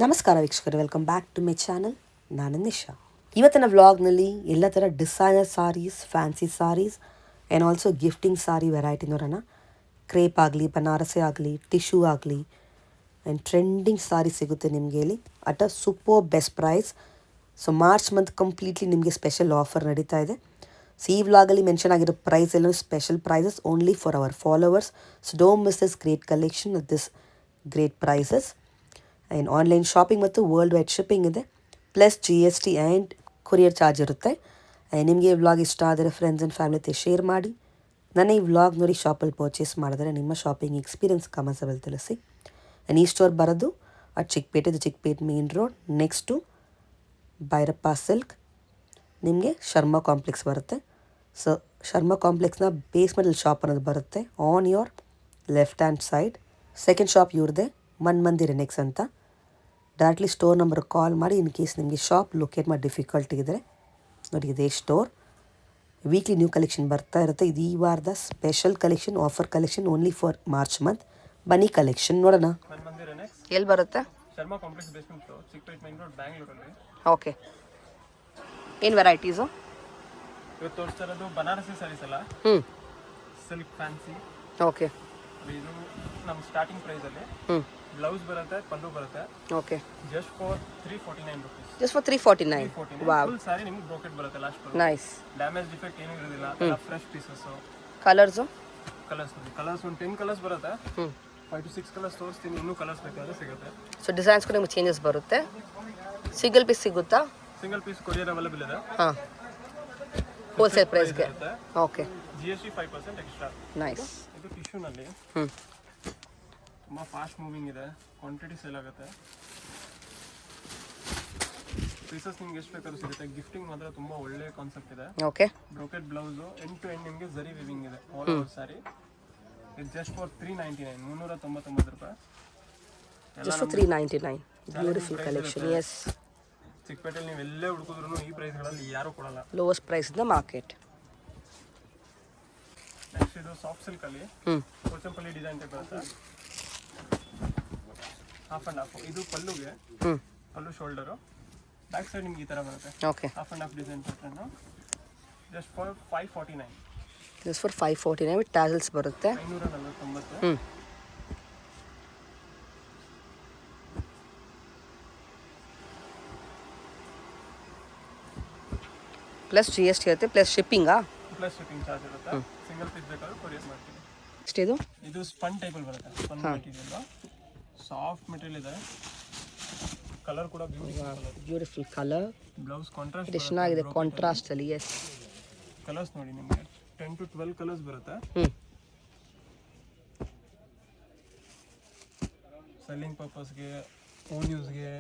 ನಮಸ್ಕಾರ ವೀಕ್ಷಕರೇ, welcome back to my channel. ನಾನು ನಿಶಾ. ಇವತ್ತಿನ ವ್ಲಾಗ್ನಲ್ಲಿ ಎಲ್ಲ ಥರ designer saris, fancy saris and also gifting sari variety ನೋಡೋಣ. ಕ್ರೇಪ್ ಆಗಲಿ, ಬನಾರಸಿ ಆಗಲಿ, ಟಿಶ್ಯೂ ಆಗಲಿ ಆ್ಯಂಡ್ ಟ್ರೆಂಡಿಂಗ್ ಸಾರಿ ಸಿಗುತ್ತೆ ನಿಮಗೆ ಇಲ್ಲಿ at a super best price. So March month completely ನಿಮಗೆ ಸ್ಪೆಷಲ್ ಆಫರ್ ನಡೀತಾ ಇದೆ. ಸೊ ಈ ವ್ಲಾಗಲ್ಲಿ ಮೆನ್ಷನ್ ಆಗಿರೋ ಪ್ರೈಸ್ ಎಲ್ಲ special prices only for our followers. So don't miss this great collection with this great prices. And online shopping ಮತ್ತು world wide shipping ಇದೆ, plus GST and courier charge ಇರುತ್ತೆ. And ನಿಮಗೆ ಈ vlog ಇಷ್ಟ ಆದರೆ friends and family ಜೊತೆ share ಮಾಡಿ. ನನ್ನ ಈ ವ್ಲಾಗ್ ನೋಡಿ ಶಾಪಲ್ಲಿ ಪರ್ಚೇಸ್ ಮಾಡಿದ್ರೆ ನಿಮ್ಮ ಶಾಪಿಂಗ್ ಎಕ್ಸ್ಪೀರಿಯನ್ಸ್ ಕಮೆಂಟ್ಸಲ್ಲಿ ತಿಳಿಸಿ. ಆ್ಯಂಡ್ ಈ ಸ್ಟೋರ್ ಬರೋದು ಚಿಕ್ಕಪೇಟೆ, ಇದು Chikkapete main road next to Bhyrappa silk. ನಿಮಗೆ ಶರ್ಮಾ ಕಾಂಪ್ಲೆಕ್ಸ್ ಬರುತ್ತೆ. ಸೊ ಶರ್ಮಾ ಕಾಂಪ್ಲೆಕ್ಸ್ನ ಬೇಸ್ಮೆಂಟಲ್ಲಿ ಶಾಪ್ ಅನ್ನೋದು ಬರುತ್ತೆ on your left hand side. Second shop ಇವ್ರದ್ದೇ, ಮನ್ಮಂದಿರ ನೆಕ್ಸ್ ಅಂತ. ಡೈರೆಕ್ಟ್ಲಿ ಸ್ಟೋರ್ ನಂಬರ್ ಕಾಲ್ ಮಾಡಿ ಇನ್ ಕೇಸ್ ನಿಮಗೆ ಶಾಪ್ ಲೊಕೇಟ್ ಮಾಡಿ ಡಿಫಿಕಲ್ಟಿ ಇದ್ದರೆ. ನೋಡಿ ಇದೇ ಸ್ಟೋರ್. ವೀಕ್ಲಿ ನ್ಯೂ ಕಲೆಕ್ಷನ್ ಬರ್ತಾ ಇರುತ್ತೆ. ಇದು ಈ ವಾರದ special collection, offer collection only for March month. ಬನ್ನಿ ಕಲೆಕ್ಷನ್ ನೋಡೋಣ. ಎಲ್ಲಿ ಬರುತ್ತೆ? Sharma complex basement floor, Chikkapete main road, ಬ್ಯಾಂಗ್ಳೂರಲ್ಲಿ. ಓಕೆ, ಏನು ವೆರೈಟೀಸು ಇವತ್ತು ತೋರಿಸ್ತಾ ಇರೋದು ಬನಾರಸಿ ಸ್ಯಾರೀಸ್ ಅಲ್ಲ, ಸಿಲ್ಕ್ ಫ್ಯಾನ್ಸಿ. ಓಕೆ, ಇದು ನಮ್ಮ ಸ್ಟಾರ್ಟಿಂಗ್ ಪ್ರೈಸಲ್ಲಿ. ಬ್ಲೌಸ್ ಬರುತ್ತೆ, ಪಲ್ಲು ಬರುತ್ತೆ. Okay, just for 349 rupees. Just for 349. Wow, full sari ನಿಮ್ಗೆ ಬ್ರೋಕೆಟ್ ಬರುತ್ತೆ ಲಾಸ್ಟ್. ನೈಸ್. ಡ್ಯಾಮೇಜ್ ಡಿಫೆಕ್ಟ್ ಏನೂ ಇರೋದಿಲ್ಲ, ಫ್ರೆಶ್ ಪೀಸಸ್. ಕಲರ್ಸು ಕಲರ್ಸ್ ಒಂದು 10 ಕಲರ್ಸ್ ಬರುತ್ತೆ. 5 to 6 ಕಲರ್ಸ್ ತೋರಿಸ್ತೀನಿ, ಇನ್ನೂ ಕಲರ್ಸ್ ಬೇಕಾದ್ರೆ ಸಿಗುತ್ತೆ. ಸೊ ಡಿಸೈನ್ಸ್ ಕೂಡ ನಿಮ್ಗೆ ಚೇಂಜಸ್ ಬರುತ್ತೆ. ಸಿಂಗಲ್ ಪೀಸ್ ಸಿಗುತ್ತಾ? ಸಿಂಗಲ್ ಪೀಸ್ ಕೊರಿಯರ್ ಅವೈಲೇಬಲ್ ಇದೆ. ಹಾಂ, ಹೋಲ್ಸೇಲ್ ಪ್ರೈಸ್ಗೆ. Okay, GST 5% extra. ನೈಸ್. ಇದು ಟಿಶ್ಯೂನಲ್ಲಿ ತುಂಬ ಫಾಸ್ಟ್ ಮೂವಿಂಗ್ ಇದೆ, ಕ್ವಾಂಟಿಟಿ ಸೇಲ್ ಆಗುತ್ತೆ. ಪೀಸಸ್ ನಿಮ್ಗೆ ಎಷ್ಟು ಬೇಕಾದ್ರೂ ಸಿಗುತ್ತೆ. ಗಿಫ್ಟಿಂಗ್ ಮಾತ್ರ ತುಂಬ ಒಳ್ಳೆ ಕಾನ್ಸೆಪ್ಟ್ ಇದೆ. Okay, brocade blouse end to end ನಿಮಗೆ ಜರಿ ವಿವಿಂಗ್ ಇದೆ ಆಲ್ ಓವರ್ ಸ್ಯಾರಿ. ಇದು ಜಸ್ಟ್ ಫಾರ್ 399, 399 ರೂಪಾಯಿ. Just for 399. Beautiful collection. Yes, ಚಿಕ್ಕಪೇಟೆಯಲ್ಲಿ ನೀವು ಎಲ್ಲೇ ಹುಡುಕಿದ್ರು ಈ ಪ್ರೈಸ್ಗಳಲ್ಲಿ ಯಾರೂ ಕೊಡಲ್ಲ. Lowest price in the market. Next ಇದು ಸಾಫ್ಟ್ ಸಿಲ್ಕಲ್ಲಿ ಕೋಚಂಪಲ್ಲಿ ಡಿಸೈನ್ ಟೈಪ್ ಬರುತ್ತೆ. Half and half. ಇದು ಪಲ್ಲುಗೆ, ಪಲ್ಲು ಶೋಲ್ಡರು, ಬ್ಯಾಕ್ ಸೈಡ್ ನಿಮ್ಗೆ ಈ ಥರ ಬರುತ್ತೆ. Okay, half and half design pattern. Just for 549. Just for 549 with tassels ಬರುತ್ತೆ. 549. ಪ್ಲಸ್ GST ಇರುತ್ತೆ, ಪ್ಲಸ್ ಶಿಪ್ಪಿಂಗಾ? ಪ್ಲಸ್ ಶಿಪ್ಪಿಂಗ್ ಚಾರ್ಜ್ ಇರುತ್ತೆ. ಸಿಂಗಲ್ ಪೀಸ್ ಬೇಕಾದ್ರೂ ಕೊರಿಯರ್ ಮಾಡ್ತೀನಿ. ಎಷ್ಟು ಇದು? ಇದು ಸ್ಪನ್ ಟೈಪಲ್ಲಿ ಬರುತ್ತೆ. ಸ್ಪನ್ ಮೆಟೀರಿಯಲ್, ಸಾಫ್ಟ್ ಮೆಟೀರಿಯಲ್ ಇದೆ. ಕಲರ್ ಕೂಡ ಬ್ಯೂಟಿಫುಲ್ ಕಲರ್. ಬ್ಲೌಸ್ ಕಾಂಟ್ರಾಸ್ಟ್ ಎಷ್ಟು ಚೆನ್ನಾಗಿದೆ ಕಾಂಟ್ರಾಸ್ಟ್ ಅಲ್ಲಿ. ಎಸ್, ಕಲರ್ಸ್ ನೋಡಿ ನಿಮಗೆ 10 to 12 ಕಲರ್ಸ್ ಬರುತ್ತೆ. ಸೆಲ್ಲಿಂಗ್ ಪರ್ಪಸ್ಗೆ, ಓನ್ ಯೂಸ್ಗೆ,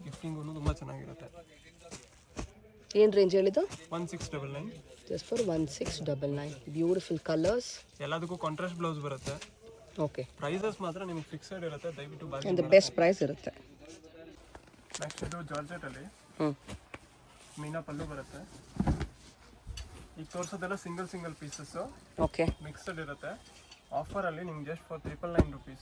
ಗಿಫ್ಟಿಂಗು ತುಂಬ ಚೆನ್ನಾಗಿರುತ್ತೆ. ಏನು ರೇಂಜ್ ಹೇಳಿದ್ದು? 1699. Just for 1699. Beautiful colours. ಎಲ್ಲದಕ್ಕೂ ಕಾಂಟ್ರಾಸ್ಟ್ ಬ್ಲೌಸ್ ಬರುತ್ತೆ. ಓಕೆ, ಪ್ರೈಸಸ್ ಮಾತ್ರ ನಿಮಗೆ ಫಿಕ್ಸೆಡ್ ಇರುತ್ತೆ, ದಯವಿಟ್ಟು bargain and the best price ಇರುತ್ತೆ. ನೆಕ್ಸ್ಟ್ ಇದು ಜಾರ್ಜೆಟಲ್ಲಿ ಮೀನಾ ಪಲ್ಲು ಬರುತ್ತೆ. ಈಗ ತೋರಿಸೋದೆಲ್ಲ ಸಿಂಗಲ್ ಪೀಸಸ್ಸು. ಓಕೆ, ಮಿಕ್ಸಡ್ ಇರುತ್ತೆ. ಆಫರಲ್ಲಿ ನಿಮ್ಗೆ just for 999 rupees.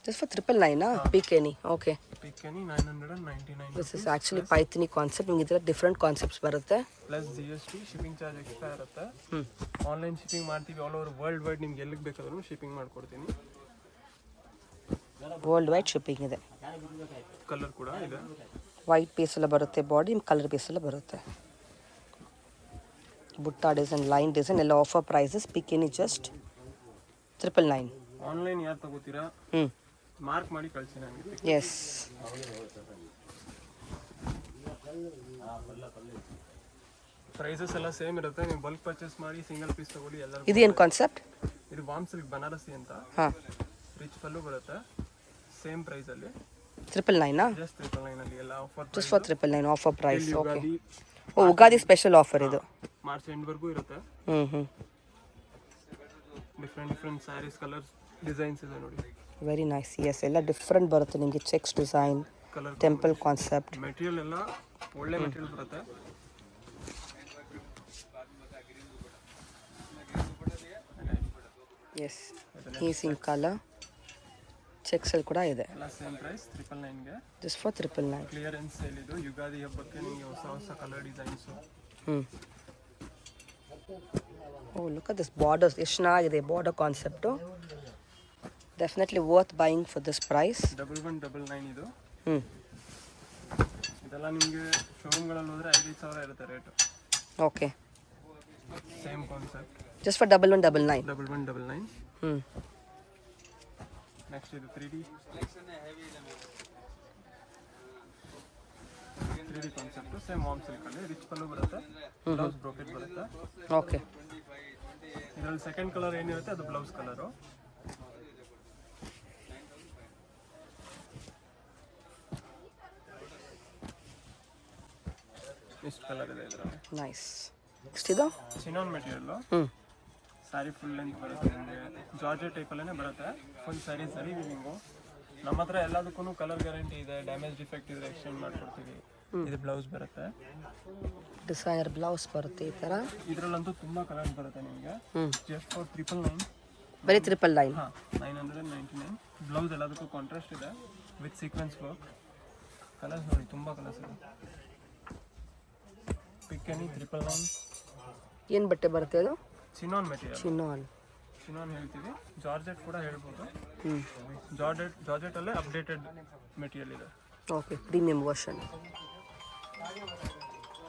Just for 999. ಪಿಕೆನಿ. ಓಕೆ, ಪಿಕೆನಿ 999. This is actually Paithani concept. ನಿಮಗೆ ಇದರ ಡಿಫ್ರೆಂಟ್ ಕಾನ್ಸೆಪ್ಟ್ಸ್ ಬರುತ್ತೆ. Plus GST, shipping charge extra ಇರುತ್ತೆ. ಆನ್ಲೈನ್ ಶಿಪ್ಪಿಂಗ್ ಮಾಡ್ತೀವಿ ಆಲ್ ಓವರ್ ವರ್ಲ್ಡ್ ವೈಡ್. ನಿಮ್ಗೆ ಎಲ್ಲಿಗೆ ಬೇಕಾದ್ರೂ ಶಿಪ್ಪಿಂಗ್ ಮಾಡಿಕೊಡ್ತೀನಿ. ವರ್ಲ್ಡ್ ವೈಡ್ ಶಿಪ್ಪಿಂಗ್ ಇದೆ. ಕಲರ್ ಕೂಡ ಇದೆ. ವೈಟ್ ಪೀಸ್ ಎಲ್ಲ ಬರುತ್ತೆ, ಬಾಡಿ ಕಲರ್ ಪೀಸ್ ಎಲ್ಲ ಬರುತ್ತೆ. ಬುಟ್ಟ ಡಿಸೈನ್, ಲೈನ್ ಡಿಸೈನ್ ಎಲ್ಲ ಆಫರ್ ಪ್ರೈಸಸ್. ಪಿಕೆನಿ ಜಸ್ಟ್ 999. ಆನ್ಲೈನ್ ಯಾರು ತಗೋತೀರಾ ಮಾರ್ಕ್ ಮಾಡಿ ಕಳಿಸಿ ನನಗೆ. ಎಸ್, ಪ್ರೈಸಸ್ ಎಲ್ಲ ಸೇಮ್ ಇರುತ್ತೆ. ನೀವು ಬಲ್ಕ್ ಪರ್ಚೇಸ್ ಮಾಡಿ ಸಿಂಗಲ್ ಪೀಸ್ ತಗೊಳ್ಳಿ. ಎಲ್ಲರೂ ಇದೇನು ಕಾನ್ಸೆಪ್ಟ್? ಇದು ವಾಮ್ ಸಿಲ್ಕ್ ಬನಾರಸಿ ಅಂತ. ಹಾಂ, ರಿಚ್ ಪಲ್ಲು ಬರುತ್ತೆ. ಸೇಮ್ ಪ್ರೈಸಲ್ಲಿ 999. ಜಸ್ಟ್ 999 ಅಲ್ಲಿ ಎಲ್ಲ offer. Just for 999 offer price. Okay, Ugadi, oh Ugadi special offer ಇದು. ಮಾರ್ಚ್ ಎಂಡ್ವರೆಗೂ ಇರುತ್ತೆ. ಡಿಫ್ರೆಂಟ್ ಸ್ಯಾರೀಸ್, ಕಲರ್ಸ್, ಡಿಸೈನ್ಸ್ ಇದೆ ನೋಡಿ. Very nice. ಎಸ್, ಎಲ್ಲ ಡಿಫ್ರೆಂಟ್ ಬರುತ್ತೆ ನಿಮಗೆ. Checks design, colour, temple concept. Material ಎಲ್ಲ ಒಳ್ಳೆ ಮೆಟೀರಿಯಲ್ ಬರುತ್ತೆ. Yes, is in colour. ಚೆಕ್ಸಲ್ಲಿ ಕೂಡ ಇದೆ. ಎಲ್ಲ ಸೇಮ್ ಪ್ರೈಸ್ 999ಗೆ. Just for 999. ಕ್ಲಿಯರೆನ್ಸ್ ಸೇಲ್ ಇದು. ಯುಗಾದಿ ಹಬ್ಬಕ್ಕೆ ನಿಮಗೆ ಹೊಸ ಹೊಸ colour designs. Oh look at this borders, ಎಷ್ಟು ಚೆನ್ನಾಗಿದೆ border concept. Definitely worth buying for this price. 1199 ಇದು. ಇದೆಲ್ಲ ನಿಮಗೆ ಶೋರೂಮ್ಗಳಲ್ಲಿ ಹೋದರೆ 5,000 ಇರುತ್ತೆ rate. Okay, same concept. Just for 1199. 1199. Next ಇದು 3D ಕಾನ್ಸೆಪ್ಟು. ಸೇಮ್ ವಾಮ್ ಸಿಲ್ಕಲ್ಲಿ ರಿಚ್ ಪಲ್ಲು ಬರುತ್ತೆ, ಬ್ಲೌಸ್ ಬ್ರೋಕೆಟ್ ಬರುತ್ತೆ. ಓಕೆ, ಇದರಲ್ಲಿ ಸೆಕೆಂಡ್ ಕಲರ್ ಏನಿರುತ್ತೆ ಅದು ಬ್ಲೌಸ್ ಕಲರು. ಇಷ್ಟು ಕಲರ್ ಇದೆ ಇದರಲ್ಲಿ. ನೈಸ್. ನೆಕ್ಸ್ಟ್ ಇದು chinon material. Sari full length ಬರುತ್ತೆ ನಿಮಗೆ. ಜಾರ್ಜೆಟ್ ಟೈಪಲ್ಲೇ ಬರುತ್ತೆ. ಫುಲ್ ಸ್ಯಾರಿ ಸರಿ ವಿವಿಂಗು. ನಮ್ಮ ಹತ್ರ ಎಲ್ಲದಕ್ಕೂ ಕಲರ್ ಗ್ಯಾರಂಟಿ ಇದೆ. ಡ್ಯಾಮೇಜ್ ಡಿಫೆಕ್ಟ್ ಇದ್ರೆ ಎಕ್ಸ್ಚೇಂಜ್ ಮಾಡಿಕೊಡ್ತೀವಿ. ಇದು ಬ್ಲೌಸ್ ಬರುತ್ತೆ, ಡಿಸೈನರ್ ಬ್ಲೌಸ್ ಬರುತ್ತೆ ಈ ಥರ. ಇದರಲ್ಲಂತೂ ತುಂಬ ಕಲರ್ಸ್ ಬರುತ್ತೆ ನಿಮಗೆ. Just for 999. ಬರೀ 999. ಹಾಂ, 999. ಬ್ಲೌಸ್ ಎಲ್ಲದಕ್ಕೂ ಕಾಂಟ್ರಾಸ್ಟ್ ಇದೆ ವಿತ್ ಸೀಕ್ವೆನ್ಸ್ ವರ್ಕ್. ಕಲರ್ಸ್ ನೋಡಿ, ತುಂಬ ಕಲರ್ಸ್ ಇದೆ. Pick any 999. ಏನು ಬಟ್ಟೆ ಬರುತ್ತೆ ಅದು? Chinon material. ಚಿನಾನ್ ಹೇಳ್ತೀವಿ, ಜಾರ್ಜೆಟ್ ಕೂಡ ಹೇಳ್ಬೋದು. ಜಾರ್ಜೆಟಲ್ಲೇ ಅಪ್ಡೇಟೆಡ್ ಮೆಟೀರಿಯಲ್ ಇದೆ. Okay, premium version.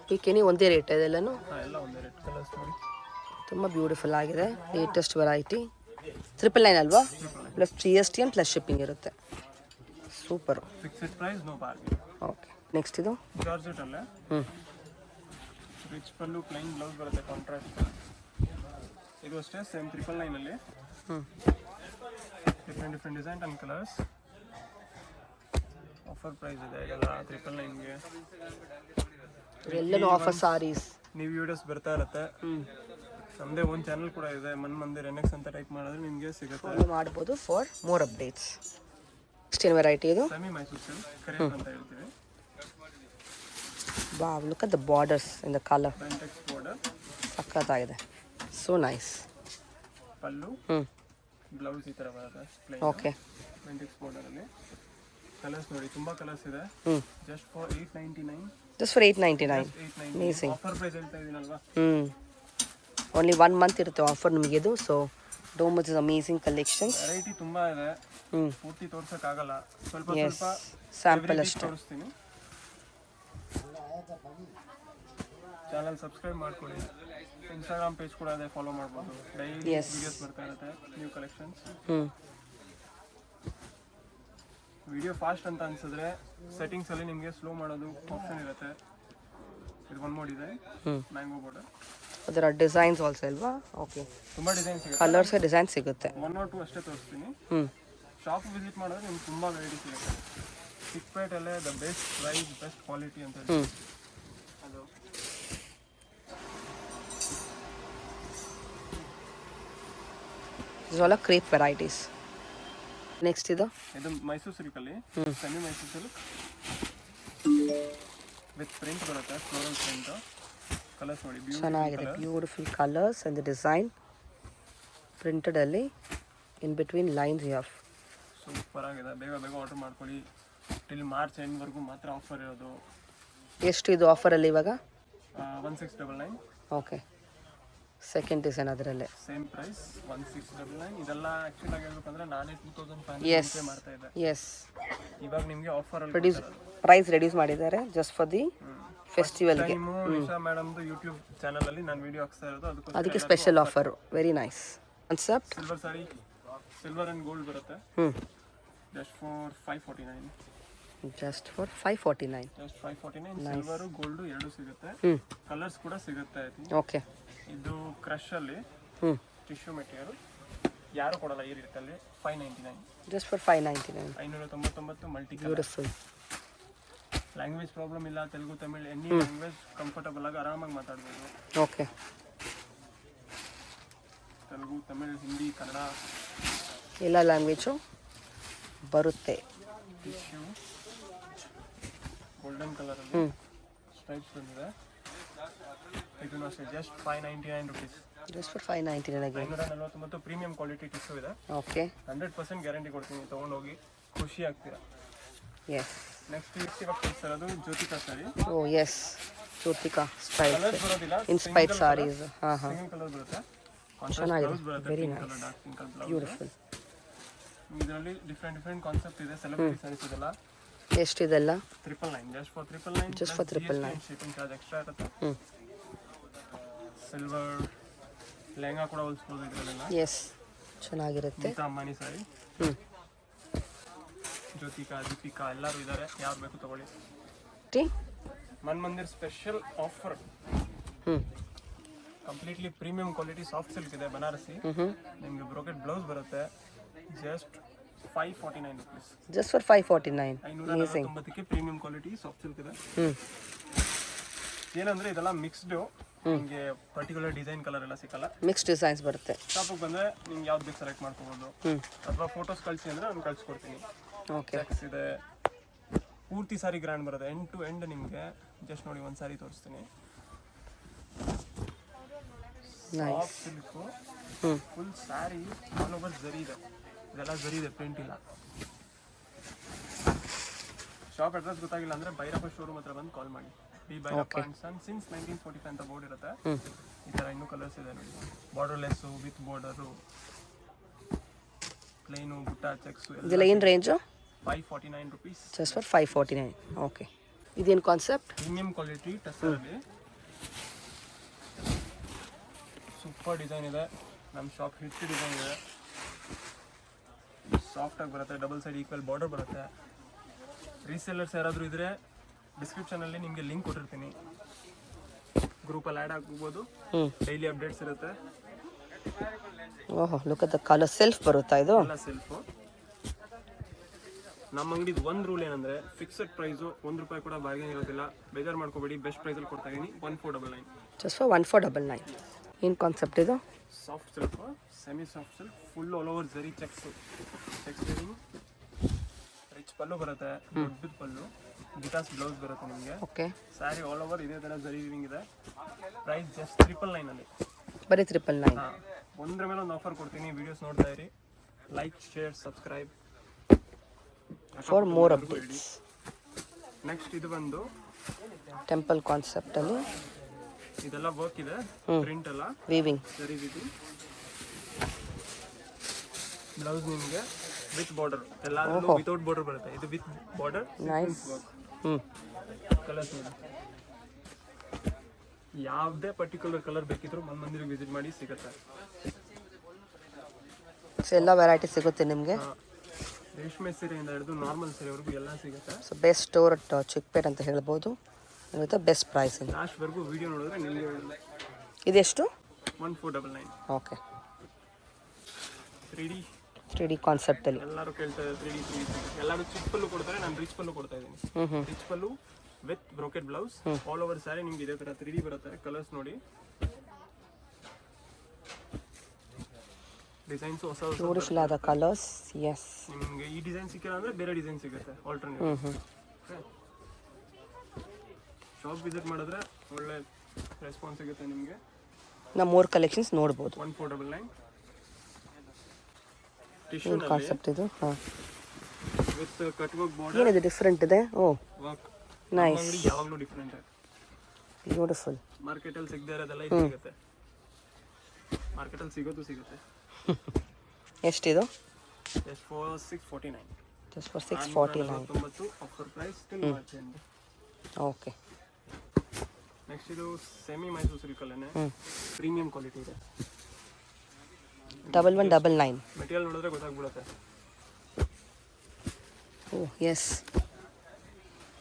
ಪೀಕೆನಿ ಒಂದೇ ರೇಟ್ ಇದೆಲ್ಲನೂ? ಹಾಂ, ಎಲ್ಲ ಒಂದೇ ರೇಟ್. ಕಲರ್ಸ್ ನೋಡಿ, ತುಂಬ ಬ್ಯೂಟಿಫುಲ್ ಆಗಿದೆ. Latest variety. 999 ಅಲ್ವಾ? Plus GST and plus shipping ಇರುತ್ತೆ. Super. Fixed price, no bargain. Okay, next ಇದು ಜಾರ್ಜೆಟಲ್ಲೇ ರಿಚ್ ಪಲ್ಲು, ಪ್ಲೈನ್ ಬ್ಲೌಸ್ ಬರುತ್ತೆ, ಕಾಂಟ್ರಾಸ್ಟ್. ಇದು ಅಷ್ಟೇ ಸೇಮ್ 999ಅಲ್ಲಿ. Different design and colours. Offer price ಇದೆ ಇದೆಲ್ಲ 999ಗೆ. ಎಲ್ಲನೂ ಆಫರ್ ಸಾರೀಸ್. ನೀವು ವಿಡಿಯೋಸ್ ಬರ್ತಾ ಇರುತ್ತೆ. ನಮ್ಮದೇ ಒಂದು ಚಾನಲ್ ಕೂಡ ಇದೆ, ಮಂದಿರ್ NX ಅಂತ ಟೈಪ್ ಮಾಡಿದ್ರೆ ನಿಮಗೆ ಸಿಗುತ್ತೆ. ಮಾಡ್ಬೋದು ಫಾರ್ ಮೋರ್ ಅಪ್ಡೇಟ್ಸ್. ಎಷ್ಟು ವೆರೈಟಿ ಇದು? ಸೆಮಿ ಮೈಸೂರು ಸಿಲ್ಕ್ ಕರೇಪ್ ಅಂತ ಹೇಳ್ತೀವಿ. Wow, look at the borders in the colour. ಫ್ರಂಟೆಕ್ಸ್ ಬಾರ್ಡರ್ ಸಖತ್ತಾಗಿದೆ. So nice. ಪಲ್ಲು, ಬ್ಲೌಸ್ ಈ ಥರ ಬರುತ್ತೆ ಪ್ಲೈನ್. ಓಕೆ, ಫ್ರಂಟೆಕ್ಸ್ ಬಾರ್ಡರಲ್ಲಿ ಕಲರ್ಸ್ ನೋಡಿ, ತುಂಬ ಕಲರ್ಸ್ ಇದೆ. Just for 899. Just for 899. Amazing. Offer price ಹೇಳ್ತಾ ಇದ್ದೀನಲ್ವಾ? ಓನ್ಲಿ 1 ಮಂತ್ ಇರುತ್ತೆ ಆಫರ್ ನಿಮಗೆ ಇದು. So don't miss this amazing collections. Variety ತುಂಬ ಇದೆ, ಪೂರ್ತಿ ತೋರ್ಸೋಕ್ಕಾಗಲ್ಲ. ಸ್ವಲ್ಪ ಸ್ಯಾಂಪಲ್ ಅಷ್ಟೇ ತೋರಿಸ್ತೀನಿ. ಚಾನಲ್ ಸಬ್ಸ್ಕ್ರೈಬ್ ಮಾಡ್ಕೊಳ್ಳಿ. ಇನ್ಸ್ಟಾಗ್ರಾಮ್ ಪೇಜ್ ಕೂಡ ಇದೆ, ಫಾಲೋ ಮಾಡ್ಬೋದು. ಡೈಲಿ ವಿಡಿಯೋಸ್ ಬರ್ತಾ ಇರುತ್ತೆ, ನ್ಯೂ ಕಲೆಕ್ಷನ್ಸ್. ವಿಡಿಯೋ ಫಾಸ್ಟ್ ಅಂತ ಅನ್ಸಿದ್ರೆ ಸೆಟ್ಟಿಂಗ್ಸಲ್ಲಿ ನಿಮಗೆ ಸ್ಲೋ ಮಾಡೋದು ಆಪ್ಷನ್ ಇರುತ್ತೆ. ಇದು ಒಂದು ಮೋಡ್ ಇದೆ, ಮ್ಯಾಂಗೋ ಬಾರ್ಡರ್. ಅದರ ಡಿಸೈನ್ಸ್ ಆಲ್ಸೋ ಅಲ್ವಾ? ಓಕೆ, ತುಂಬ ಡಿಸೈನ್ ಸಿಗುತ್ತೆ. ಕಲರ್ಸ್ ಡಿಸೈನ್ ಸಿಗುತ್ತೆ. 1 or 2 ಅಷ್ಟೇ ತೋರಿಸ್ತೀನಿ. ಶಾಪ್ ವಿಸಿಟ್ ಮಾಡಿದ್ರೆ ನಿಮ್ಗೆ ತುಂಬ ವೆರೈಟಿ ಸಿಗುತ್ತೆ. ಚಿಕ್ಕಪೇಟೆಲ್ಲೇ the best price, best quality ಅಂತ ಹೇಳಿ ಅದು. all are crepe varieties. Next ಇದು ಮೈಸೂರು ಸಿಲ್ಕಲ್ಲಿ semi Mysore silk with print ಬರುತ್ತೆ, ಫ್ಲೋರಲ್ ಪ್ರಿಂಟ್. ಕಲರ್ಸ್ ನೋಡಿ, ಚೆನ್ನಾಗಿದೆ. Beautiful colours and the design ಪ್ರಿಂಟೆಡಲ್ಲಿ in between lines you have. Super ಆಗಿದೆ. ಬೇಗ ಆರ್ಡರ್ ಮಾಡ್ಕೊಳ್ಳಿ. ಟಿಲ್ ಮಾರ್ಚ್ ಎಂಡ್ವರೆಗೂ ಮಾತ್ರ ಆಫರ್ ಇರೋದು. ಎಷ್ಟು ಇದು ಆಫರಲ್ಲಿ ಇವಾಗ? 1699. ಓಕೆ, ಸೆಕೆಂಡ್ ಡಿಸೈನ್ ಅದರಲ್ಲೇ ಸೇಮ್ ಪ್ರೈಸ್ 1699. ಇದೆಲ್ಲ ಆ್ಯಕ್ಚುಲಿ ಆಗಿ ಹೇಳ್ಬೇಕಂದ್ರೆ ನಾನೇ 2500 ಮಾಡ್ತಾ ಇದ್ದೆ. ಎಸ್, ಇವಾಗ ನಿಮಗೆ ಆಫರಲ್ಲಿ ಪ್ರೈಸ್ ರೆಡ್ಯೂಸ್ ಮಾಡಿದ್ದಾರೆ ಜಸ್ಟ್ ಫಾರ್ ದಿ ಫೆಸ್ಟಿವಲ್ಗೆ. ನಿಶಾ ಮೇಡಮ್ದು ಯೂಟ್ಯೂಬ್ ಚಾನಲಲ್ಲಿ ನಾನು ವಿಡಿಯೋ ಹಾಕ್ತಾ ಇರೋದು, ಅದಕ್ಕೆ special offer. Very nice concept. Silver sari, silver and gold ಬರುತ್ತೆ. Just for 549. Just for 549. Just 549. Silver gold ಎರಡು ಸಿಗುತ್ತೆ. ಕಲರ್ಸ್ ಕೂಡ ಸಿಗುತ್ತೆ. ಓಕೆ, ಇದು ಕ್ರಶಲ್ಲಿ ಟಿಶ್ಯೂ ಮೆಟೀರಿಯಲ್, ಯಾರು ಕೊಡಲ್ಲ ಈ ರೇಟಲ್ಲಿ. 599. Just for 599. 599 multi colour. Beautiful. Language problem ಇಲ್ಲ, Telugu Tamil any language comfortable ಆಗಿ ಆರಾಮಾಗಿ ಮಾತಾಡ್ಬೋದು. ಓಕೆ, ತೆಲುಗು, ತಮಿಳ್, ಹಿಂದಿ, ಕನ್ನಡ ಎಲ್ಲ ಲ್ಯಾಂಗ್ವೇಜು ಬರುತ್ತೆ. ಟಿಶ್ಯೂ ಗೋಲ್ಡನ್ ಕಲರಲ್ಲಿ ಸ್ಟ್ರೈಪ್ಸ್ ಬಂದಿದೆ. ಇದನ್ನು ಅಷ್ಟೇ just 599 rupees. Just for 599 again. 549 premium quality tissue ಇದೆ. ಓಕೆ. 100% ಗ್ಯಾರಂಟಿ ಕೊಡ್ತೀನಿ, ತೊಗೊಂಡೋಗಿ ಖುಷಿ ಆಗ್ತೀರಾ. ಎಸ್. ನೆಕ್ಸ್ಟ್ ಇವಾಗ ತೋರಿಸ್ತಿರೋದು ಜ್ಯೋತಿಕಾ ಸಾರಿ. ಓ ಎಸ್, ಜ್ಯೋತಿಕಾ ಸ್ಟೈಲ್ ಕಲರ್ಸ್ ಬರೋದಿಲ್ಲ, ಇನ್ಸ್ಪೈರ್ಡ್ ಸಾರೀಸ್. ಹಾಂ ಹಾಂ, ಸಿಂಗಲ್ ಕಲರ್ ಬರುತ್ತೆ. ಚೆನ್ನಾಗಿದೆ, ಬರುತ್ತೆ, very pink nice, colour, dark pink colour blouse. Beautiful. ಇದರಲ್ಲಿ ಡಿಫ್ರೆಂಟ್ ಕಾನ್ಸೆಪ್ಟ್ ಇದೆ. ಸೆಲೆಬ್ರಿಟಿ ಸಾರೀಸ್ ಇದೆಲ್ಲ. ಎಷ್ಟಿದೆಲ್ಲ? 999, just for 999. Just for 999. Shipping charge extra ಇರುತ್ತೆ. ಹ್ಞೂ. ಸಿಲ್ವರ್ ಲೆಹಂಗಾ ಕೂಡ ಹೊಲಿಸ್ಬೋದು ಇದರಲ್ಲೆಲ್ಲ. ಎಸ್, ಚೆನ್ನಾಗಿರುತ್ತೆ. ಗೀತಾ ಅಂಬಾನಿ ಸಾರಿ. ಹ್ಞೂ. ಜ್ಯೋತಿಕಾ, ದೀಪಿಕಾ ಎಲ್ಲರೂ ಇದ್ದಾರೆ, ಯಾರು ಬೇಕು ತಗೊಳ್ಳಿ. ಟೀ ಮನ್ ಮಂದಿರ್ ಸ್ಪೆಷಲ್ ಆಫರ್. ಹ್ಞೂ. Completely premium quality soft silk ಇದೆ, ಬನಾರಸಿ. ನಿಮಗೆ ಬ್ರೋಕೆಟ್ ಬ್ಲೌಸ್ ಬರುತ್ತೆ. Just 549 rupees. Just for 549. 549ಕ್ಕೆ ಪ್ರೀಮಿಯಂ ಕ್ವಾಲಿಟಿ ಸಾಫ್ಟ್ ಸಿಲ್ಕ್ ಇದೆ. ಹ್ಞೂ. ಏನಂದ್ರೆ ಇದೆಲ್ಲ ಮಿಕ್ಸ್ಡ್, ನಿಮಗೆ ಪರ್ಟಿಕ್ಯುಲರ್ ಡಿಸೈನ್ ಕಲರ್ ಎಲ್ಲ ಸಿಕ್ಕಲ್ಲ. ಮಿಕ್ಸ್ ಡಿಸೈನ್ಸ್ ಬರುತ್ತೆ. ಶಾಪಿಗೆ ಬಂದರೆ ನಿಮ್ಗೆ ಯಾವ್ದು ಬೇಕು ಸೆಲೆಕ್ಟ್ ಮಾಡ್ಕೋಬೋದು. ಅಥವಾ ಫೋಟೋಸ್ ಕಳಿಸಿ ಅಂದರೆ ನಾನು ಕಳಿಸ್ಕೊಡ್ತೀನಿ. ಓಕೆ. ಚೆಕ್ಸ್ ಇದೆ, ಪೂರ್ತಿ ಸಾರಿ ಗ್ರ್ಯಾಂಡ್ ಬರುತ್ತೆ, ಎಂಡ್ ಟು ಎಂಡ್. ನಿಮಗೆ ಜಸ್ಟ್ ನೋಡಿ ಒಂದು ಸಾರಿ ತೋರಿಸ್ತೀನಿ. Soft silk, full sari all over ಜರಿ ಇದೆ. ಇದೆಲ್ಲ ಜರಿ ಇದೆ, ಪ್ರಿಂಟ್ ಇಲ್ಲ. ಶಾಪ್ ಅಡ್ರೆಸ್ ಗೊತ್ತಾಗಿಲ್ಲ ಅಂದರೆ ಭೈರಪ್ಪ ಶೋರೂಮ್ ಹತ್ರ ಬಂದು ಕಾಲ್ ಮಾಡಿ. B Bhyrappa and son since 1945 ಅಂತ ಬೋರ್ಡ್ ಇರುತ್ತೆ. ಈ ಥರ ಇನ್ನೂ ಕಲರ್ಸ್ ಇದೆ ನೋಡಿ. ಬಾರ್ಡರ್ಲೆಸ್ಸು, ವಿತ್ ಬಾರ್ಡರು, ಪ್ಲೇನು, ಬುಟ್ಟ, ಚೆಕ್ಸು. ಇದೆಲ್ಲ ಏನು range? 549 rupees. Just for 549. Okay. ಇದೇನು ಕಾನ್ಸೆಪ್ಟ್? ಪ್ರೀಮಿಯಂ ಕ್ವಾಲಿಟಿ ಟಸ್ಸರಲ್ಲಿ ಸೂಪರ್ ಡಿಸೈನ್ ಇದೆ. ನಮ್ಮ ಶಾಪ್ ಹಿಟ್ ಡಿಸೈನ್ ಇದೆ. ಸಾಫ್ಟಾಗಿ ಬರುತ್ತೆ, ಡಬಲ್ ಸೈಡ್ ಈಕ್ವಲ್ ಬಾರ್ಡರ್ ಬರುತ್ತೆ. ರೀಸೆಲ್ಲರ್ಸ್ ಯಾರಾದರೂ ಇದ್ದರೆ ಡಿಸ್ಕ್ರಿಪ್ಷನಲ್ಲಿ ನಿಮಗೆ ಲಿಂಕ್ ಕೊಟ್ಟಿರ್ತೀನಿ, ಗ್ರೂಪಲ್ಲಿ ಆ್ಯಡ್ ಆಗ್ಬೋದು. ಡೈಲಿ ಅಪ್ಡೇಟ್ಸ್ ಇರುತ್ತೆ. ಓಹೋ, look at the colour. Self ಬರುತ್ತಾ ಇದು? ಎಲ್ಲ ಸೆಲ್ಫು. ನಮ್ಮ ಅಂಗಡಿದು ಒಂದು ರೂಲ್ ಏನಂದರೆ ಫಿಕ್ಸೆಡ್ ಪ್ರೈಸು, ₹1 ಕೂಡ ಬಾರ್ಗೇನ್ ಇರೋದಿಲ್ಲ. ಬೇಜಾರು ಮಾಡ್ಕೋಬೇಡಿ, ಬೆಸ್ಟ್ ಪ್ರೈಸಲ್ಲಿ ಕೊಡ್ತಾ ಇದ್ದೀನಿ. 1499. Just for 1499. ಏನು ಕಾನ್ಸೆಪ್ಟ್ ಇದು? Soft silk, semi soft silk, full all over ಜರಿ ಚೆಕ್ಸು. ಚೆಕ್ಸ್ ರಿಚ್ ಪಲ್ಲು ಬರುತ್ತೆ, ದೊಡ್ಡದು ಪಲ್ಲು, ಗಿಟಾಸ್ ಬ್ಲೌಸ್ ಬರುತ್ತೆ ನಿಮಗೆ. ಓಕೆ. ಸ್ಯಾರಿ ಆಲ್ ಓವರ್ ಇದೇ ಥರ ಜರಿ ವಿವಿಂಗ್ ಇದೆ. Price just 999. ಬರೀ 999. ಹಾಂ, ಒಂದ್ರ ಮೇಲೆ ಒಂದು ಆಫರ್ ಕೊಡ್ತೀನಿ. ವೀಡಿಯೋಸ್ ನೋಡ್ತಾ ಇರಿ, like, share, subscribe for more updates. Next ಇದು ಬಂದು ಟೆಂಪಲ್ ಕಾನ್ಸೆಪ್ಟಲ್ಲಿ ಇದೆಲ್ಲ ವರ್ಕ್ ಇದೆ, ಪ್ರಿಂಟ್ ಎಲ್ಲ ವೀವಿಂಗ್. ಸರಿ ವಿವಿಂಗ್. ಬ್ಲೌಸ್ ನಿಮಗೆ ವಿತ್ ಬಾರ್ಡರ್, ಎಲ್ಲಾದ್ರೂ ವಿತೌಟ್ ಬಾರ್ಡರ್ ಬರುತ್ತೆ. ಇದು ವಿತ್ ಬಾರ್ಡರ್. ನೈಸ್. ಕಲರ್ಸ್ ನೋಡಿ, ಯಾವುದೇ ಪರ್ಟಿಕ್ಯುಲರ್ ಕಲರ್ ಬೇಕಿದ್ರು ಮನ್ ಮಂದಿರಿಗೆ ವಿಸಿಟ್ ಮಾಡಿ, ಸಿಗುತ್ತೆ. ಎಲ್ಲ ವೆರೈಟಿ ಸಿಗುತ್ತೆ ನಿಮಗೆ. ರೇಷ್ಮೆ ಸೀರೆಯಿಂದ ಹಿಡಿದು ನಾರ್ಮಲ್ ಸೀರೆವರೆಗೂ ಎಲ್ಲ ಸಿಗುತ್ತೆ. So best store at Chickpet ಅಂತ ಹೇಳ್ಬೋದು. With best pricing. ಲಾಸ್ಟ್ವರೆಗೂ ವಿಡಿಯೋ ನೋಡಿದ್ರೆ ನಿಮಗೆ ಹೇಳಿಲ್ಲ. ಇದೆಷ್ಟು? 1499. ಓಕೆ. 3D ಕಾನ್ಸೆಪ್ಟಲ್ಲಿ ಎಲ್ಲರೂ ಕೇಳ್ತಾರೆ. 3D ಎಲ್ಲರೂ ಚಿಕ್ ಪಲ್ಲು ಕೊಡ್ತಾರೆ, ನಾನು ರಿಚ್ ಪಲ್ಲು ಕೊಡ್ತಾ ಇದ್ದೀನಿ. Rich pallu with brocade blouse, all over sari ನಿಮ್ಗೆ ಇದೇ ಥರ 3D ಬರುತ್ತೆ. ಕಲರ್ಸ್ ನೋಡಿ, ಡಿಸೈನ್ಸ್ ಹೊಸ ಬ್ಯೂಟಿಫುಲ್ ಆದ ಕಲರ್ಸ್. ಎಸ್, ನಿಮಗೆ ಈ ಡಿಸೈನ್ ಸಿಕ್ಕಿಲ್ಲ ಅಂದರೆ ಬೇರೆ ಡಿಸೈನ್ ಸಿಗುತ್ತೆ ಆಲ್ಟರ್ನೇಟಿವ್. ಶಾಪ್ ವಿಸಿಟ್ ಮಾಡಿದ್ರೆ ಒಳ್ಳೆ ರೆಸ್ಪಾನ್ಸ್ ಸಿಗುತ್ತೆ ನಿಮಗೆ. ನಾವು ಮೋರ್ ಕಲೆಕ್ಷನ್ಸ್ ನೋಡ್ಬೋದು. 1499. ಏನು ಕಾನ್ಸೆಪ್ಟ್ ಇದು? ಹಾಂ, ವಿತ್ ಕಟ್ ವರ್ಕ್ ಬಾರ್ಡರ್. ಏನಿದೆ ಡಿಫ್ರೆಂಟ್ ಇದೆ? ಓ ವರ್ಕ್ ನೈಸ್, ಯಾವಾಗಲೂ ಡಿಫ್ರೆಂಟ್. ಬ್ಯೂಟಿಫುಲ್. ಮಾರ್ಕೆಟಲ್ಲಿ ಸಿಗದೇ ಇರೋದೆಲ್ಲ ಇದು ಸಿಗುತ್ತೆ. ಮಾರ್ಕೆಟಲ್ಲಿ ಸಿಗುತ್ತೆ. ಎಷ್ಟಿದು? Just for 649. Just for 649. 99 offer price till March end. Okay. Next ಇದು ಸೆಮಿ ಮೈಸೂರು ಸಿಲ್ಕಲ್ಲೇ ಪ್ರೀಮಿಯಂ ಕ್ವಾಲಿಟಿ ಇದೆ. 1199. ಮೆಟೀರಿಯಲ್ ನೋಡಿದ್ರೆ ಗೊತ್ತಾಗ್ಬಿಡುತ್ತೆ. ಓ ಎಸ್,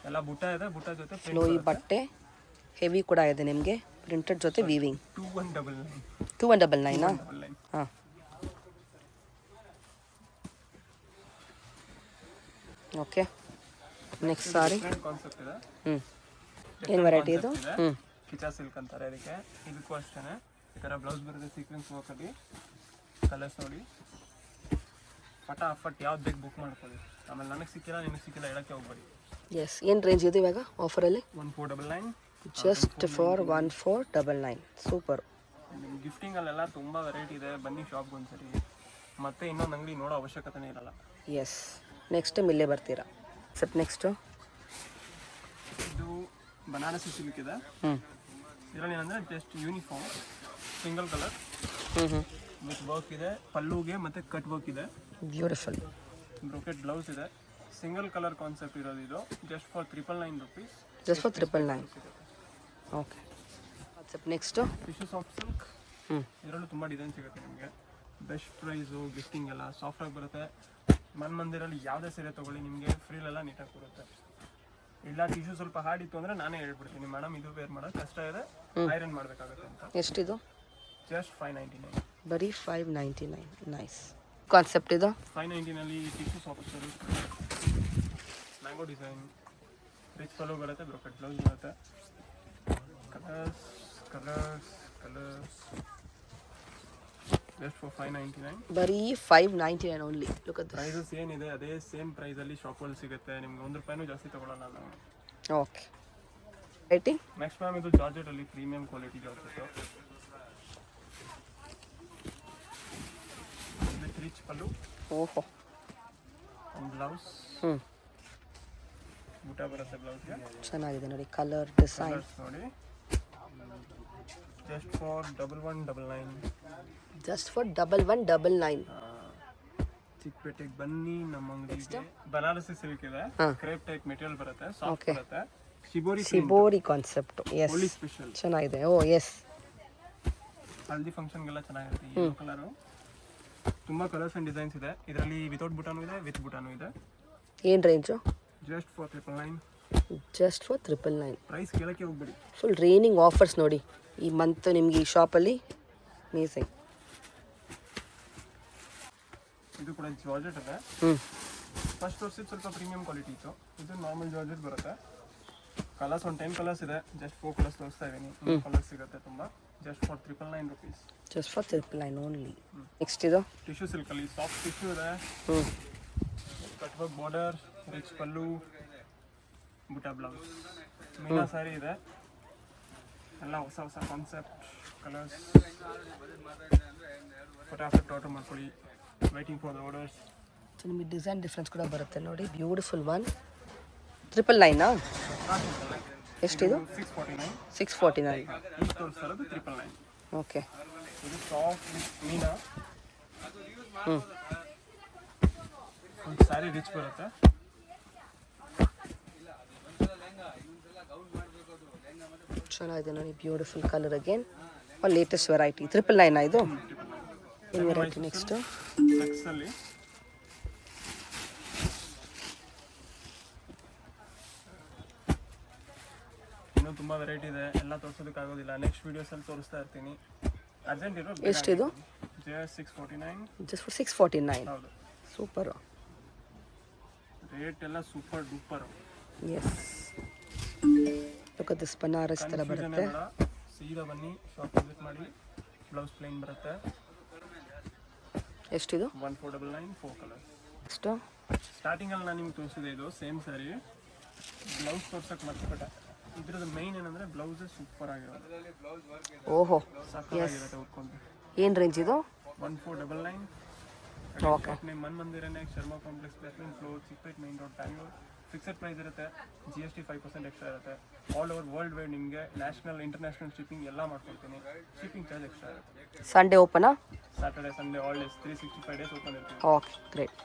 ಎಲ್ಲ ಬುಟ್ಟ ಇದೆ, ಬುಟ್ಟ ಜೊತೆ ಫ್ಲೋಯಿ ಬಟ್ಟೆ, ಹೆವಿ ಕೂಡ ಇದೆ ನಿಮಗೆ, ಪ್ರಿಂಟೆಡ್ ಜೊತೆ ವೀವಿಂಗ್. 2199. 2199. ಹಾಂ, ಓಕೆ. ನೆಕ್ಸ್ಟ್ ಸಾರಿ. ಕಾನ್ಸೆಪ್ಟ್ ಇದೆ. ಏನು ವೆರೈಟಿ ಇದು? ಕಿಚಾ ಸಿಲ್ಕ್ ಅಂತಾರೆ ಅದಕ್ಕೆ. ಇದಕ್ಕೂ ಅಷ್ಟೇ ಈ ಥರ ಬ್ಲೌಸ್ ಬರುತ್ತೆ, ಸೀಕ್ವೆನ್ಸ್ ವರ್ಕಲ್ಲಿ. ಕಲರ್ಸ್ ನೋಡಿ, ಫಟಾಫಟ್ ಯಾವ್ದು ಬೇಕು ಬುಕ್ ಮಾಡ್ಕೊಳ್ಳಿ. ಆಮೇಲೆ ನನಗೆ ಸಿಕ್ಕಿಲ್ಲ, ನಿಮಗೆ ಸಿಕ್ಕಿಲ್ಲ ಹೇಳೋಕ್ಕೆ ಹೋಗ್ಬೇಡಿ. ಎಸ್, ಏನು ರೇಂಜ್ ಇದೆ ಇವಾಗ ಆಫರಲ್ಲಿ? 1499. Just for 1499. ಸೂಪರ್. ನಿಮ್ಮ ಗಿಫ್ಟಿಂಗಲ್ಲೆಲ್ಲ ತುಂಬ ವೆರೈಟಿ ಇದೆ, ಬನ್ನಿ ಶಾಪ್ಗೆ ಒಂದ್ಸರಿ. ಮತ್ತೆ ಇನ್ನೊಂದು ಅಂಗಡಿ ನೋಡೋ ಅವಶ್ಯಕತೆನೇ ಇರಲ್ಲ. ಎಸ್, ನೆಕ್ಸ್ಟ್ ಇಲ್ಲೇ ಬರ್ತೀರಾ. ಸರ್ ನೆಕ್ಸ್ಟು ಇದು ಬನಾರಸಿ ಸಿಲ್ಕ್ ಇದೆ. ಇದರಲ್ಲಿ ಏನಂದರೆ just uniform single colour with work ಇದೆ, ಪಲ್ಲುಗೆ ಮತ್ತು ಕಟ್ ವರ್ಕ್ ಇದೆ. ಬ್ಯೂಟಿಫುಲ್. ಬ್ರೋಕೆಟ್ ಬ್ಲೌಸ್ ಇದೆ. ಸಿಂಗಲ್ ಕಲರ್ ಕಾನ್ಸೆಪ್ಟ್ ಇರೋದು ಇದು. Just for 999 rupees. Just for 999. Okay. WhatsApp next tissue soft silk. ಇದರಲ್ಲೂ ತುಂಬ ಡಿಸೈನ್ ಸಿಗುತ್ತೆ ನಿಮಗೆ. ಬೆಸ್ಟ್ ಪ್ರೈಸು, ಗಿಫ್ಟಿಂಗ್ ಎಲ್ಲ ಸಾಫ್ಟಾಗಿ ಬರುತ್ತೆ. ಮಂದಿರಲ್ಲಿ ಯಾವುದೇ ಸೀರೆ ತೊಗೊಳ್ಳಿ ನಿಮಗೆ ಫ್ರೀಲೆಲ್ಲ ನೀಟಾಗಿ ಬರುತ್ತೆ. ಇಲ್ಲ ಟಿಶ್ಯೂ ಸ್ವಲ್ಪ ಹಾರ್ಡಿತ್ತು ಅಂದರೆ ನಾನೇ ಹೇಳ್ಬಿಡ್ತೀನಿ, ಮೇಡಮ್ ಇದು ವೇರ್ ಮಾಡೋದು ಕಷ್ಟ ಇದೆ, ಐರನ್ ಮಾಡಬೇಕಾಗುತ್ತೆ ಅಂತ. ಎಷ್ಟಿದು? ಜಸ್ಟ್ 599. ಬರೀ 599. ನೈಸ್ ಕಾನ್ಸೆಪ್ಟ್ ಇದು. 590ನಲ್ಲಿ tissue soft silk, mango design, rich pallu ಬರುತ್ತೆ, ಬ್ರೋಕೆಟ್ ಬ್ಲೌಸ್ ಬರುತ್ತೆ. Colours colours colours just for 599. ಬರೀ 599 ಓನ್ಲಿ. ಲುಕ್ ಅಟ್ ಪ್ರೈಸಸ್ ಏನಿದೆ ಅದೇ ಸೇಮ್ ಪ್ರೈಸಲ್ಲಿ ಶಾಪಲ್ಲಿ ಸಿಗುತ್ತೆ ನಿಮ್ಗೆ. 1 ರೂಪಾಯಿನೂ ಜಾಸ್ತಿ ತೊಗೊಳಲ್ಲ ನಾವು. ಓಕೆ. ರೇಟಿಂಗ್ ನೆಕ್ಸ್ಟ್ ಮ್ಯಾಮ್ ಇದು ಜಾರ್ಜೆಟಲ್ಲಿ premium quality georgette with rich pallu. ಓಹೋ. ಬ್ಲೌಸ್ ಬೂಟ ಬರುತ್ತೆ ಬ್ಲೌಸ್ಗೆ. ಚೆನ್ನಾಗಿದೆ ನೋಡಿ ಕಲರ್ ಡಿಸೈನ್. ಕಲರ್ಸ್ ನೋಡಿ. Just for 1199. Just for 1199. ಚಿಕ್ಕಪೇಟೆಗೆ ಬನ್ನಿ ನಮ್ಮ ಅಂಗಡಿಗೆ. ಬನಾರಸಿ ಸಿಲ್ಕ್ ಇದೆ, ಕ್ರೇಪ್ ಟೈಪ್ ಮೆಟೀರಿಯಲ್ ಬರುತ್ತೆ, ಸಾಫ್ಟ್ ಬರುತ್ತೆ. Shibori concept. Yes, Holi special ಚೆನ್ನಾಗಿದೆ. ಓ ಎಸ್, ಹಲ್ದಿ ಫಂಕ್ಷನ್ಗೆಲ್ಲ ಚೆನ್ನಾಗಿರುತ್ತೆ. ಈ ಕಲರು ತುಂಬ ಕಲರ್ಸ್ ಆ್ಯಂಡ್ ಡಿಸೈನ್ಸ್ ಇದೆ. ಇದರಲ್ಲಿ ವಿತೌಟ್ ಬುಟಾನು ಇದೆ, ವಿತ್ ಬುಟಾನು ಇದೆ. ಏನು range? Just for 999. Just for 999. Price ಕೇಳೋಕ್ಕೆ ಹೋಗ್ಬೇಡಿ. ಫುಲ್ ರೇನಿಂಗ್ ಆಫರ್ಸ್ ನೋಡಿ ಈ ಮಂತ್ ನಿಮಗೆ ಈ ಶಾಪಲ್ಲಿ. ಅಮೇಸಿಂಗ್. ಇದು ಕೂಡ ಜಾರ್ಜೆಟ್ ಇದೆ. ಫಸ್ಟ್ ತೋರಿಸಿದ್ದು ಸ್ವಲ್ಪ ಪ್ರೀಮಿಯಂ ಕ್ವಾಲಿಟಿ ಇತ್ತು. ಇದು ನಾರ್ಮಲ್ ಜಾರ್ಜೆಟ್ ಬರುತ್ತೆ. ಕಲರ್ಸ್ ಒಂದು 10 ಕಲರ್ಸ್ ಇದೆ. ಜಸ್ಟ್ 4 ಕಲರ್ಸ್ ತೋರಿಸ್ತಾ ಇದ್ದೀನಿ. ಕಲರ್ಸ್ ಸಿಗುತ್ತೆ ತುಂಬ. Just for 999 rupees. Just for 999 only. Next ಇದು ಟಿಶ್ಯೂ ಸಿಲ್ಕಲ್ಲಿ ಸಾಫ್ಟ್ ಟಿಶ್ಯೂ ಇದೆ. ಕಟ್ ವರ್ಕ್ ಬಾರ್ಡರ್, ರಿಚ್ ಪಲ್ಲು, ಬುಟ್ಟ ಬ್ಲೌಸ್, ಮೀನಾ ಸ್ಯಾರಿ ಇದೆ. ಎಲ್ಲ ಹೊಸ ಹೊಸ ಕಾನ್ಸೆಪ್ಟ್ ಕಲರ್ಸ್. ಫಟಾಫಟ್ ಆರ್ಡರ್ ಮಾಡ್ಕೊಳ್ಳಿ. Waiting for the orders. So ನಿಮಗೆ ಡಿಸೈನ್ ಡಿಫ್ರೆನ್ಸ್ ಕೂಡ ಬರುತ್ತೆ ನೋಡಿ. Beautiful one. 999. ಎಷ್ಟಿದು? 649. 649. ಈಗ ತೋರಿಸ್ತಾ ಇರೋದು 999. ಓಕೆ. ಇದು ಸಾಫ್ಟ್ ವಿತ್ ಮೀನಾ. ಒಂದು ಸ್ಯಾರಿ ರಿಚ್ ಬರುತ್ತೆ. ಚೆನ್ನಾಗಿದೆ ನೋಡಿ. Beautiful colour again. Latest variety. 999 ಇದು. ಏನು ವೆರೈಟಿ ನೆಕ್ಸ್ಟು? ಚೆಕ್ಸಲ್ಲಿ ಇನ್ನೂ ತುಂಬ ವೆರೈಟಿ ಇದೆ. ಎಲ್ಲ ತೋರಿಸೋದಕ್ಕಾಗೋದಿಲ್ಲ, ನೆಕ್ಸ್ಟ್ ವೀಡಿಯೋಸಲ್ಲಿ ತೋರಿಸ್ತಾ ಇರ್ತೀನಿ. ಅರ್ಜೆಂಟ್ ಇರೋ. ಎಷ್ಟಿದು? ಜಸ್ಟ್ 649. Just for 649. ಹೌದು. ಸೂಪರು. ರೇಟ್ ಎಲ್ಲ super duper. Yes. Look at this Banaras ಥರ ಬರುತ್ತೆ. ಸೀದಾ ಬನ್ನಿ, ಶಾಪ್ ವಿಸಿಟ್ ಮಾಡಿ. ಬ್ಲೌಸ್ ಪ್ಲೇನ್ ಬರುತ್ತೆ. ಎಷ್ಟಿದು? 1499. 4 ಕಲರ್ಸ್. ಎಷ್ಟು? ಸ್ಟಾರ್ಟಿಂಗಲ್ಲಿ ನಾನು ನಿಮ್ಗೆ ತೋರಿಸಿದೆ ಇದು ಸೇಮ್ ಸ್ಯಾರಿ. ಬ್ಲೌಸ್ ತೋರ್ಸಕ್ಕೆ ಮರ್ತ್ಬಿಟ್ಟೆ. ಇದ್ರದ್ದು ಮೈನ್ ಏನಂದರೆ ಬ್ಲೌಸೇ ಸೂಪರ್ ಆಗಿರೋದು. ಓಹೋ. ಸಕ್ಕತ್ತಾಗಿರುತ್ತೆ ಉಟ್ಕೊಂಡು. ಏನು ರೇಂಜ್ ಇದು? 1499. ಓಕೆ. ಮಂದಿರನೇ Sharma complex placement floor, Chickpet main road, Bangalore. Fixed price ಇರುತ್ತೆ. GST 5% ಎಕ್ಸ್ಟ್ರಾ ಇರುತ್ತೆ. ಆಲ್ ಓವರ್ ವರ್ಲ್ಡ್ ವೈಡ್ ನಿಮಗೆ ನ್ಯಾಷನಲ್ ಇಂಟರ್ನ್ಯಾಷನಲ್ ಶಿಪ್ಪಿಂಗ್ ಎಲ್ಲ ಮಾಡ್ಕೊಡ್ತೀನಿ. ಶಿಪ್ಪಿಂಗ್ ಚಾರ್ಜ್ ಎಕ್ಸ್ಟ್ರಾ ಇರುತ್ತೆ. ಸಂಡೇ ಓಪನಾ? Saturday Sunday all days 365 days open ಇರ್ತೀವಿ. Okay, great.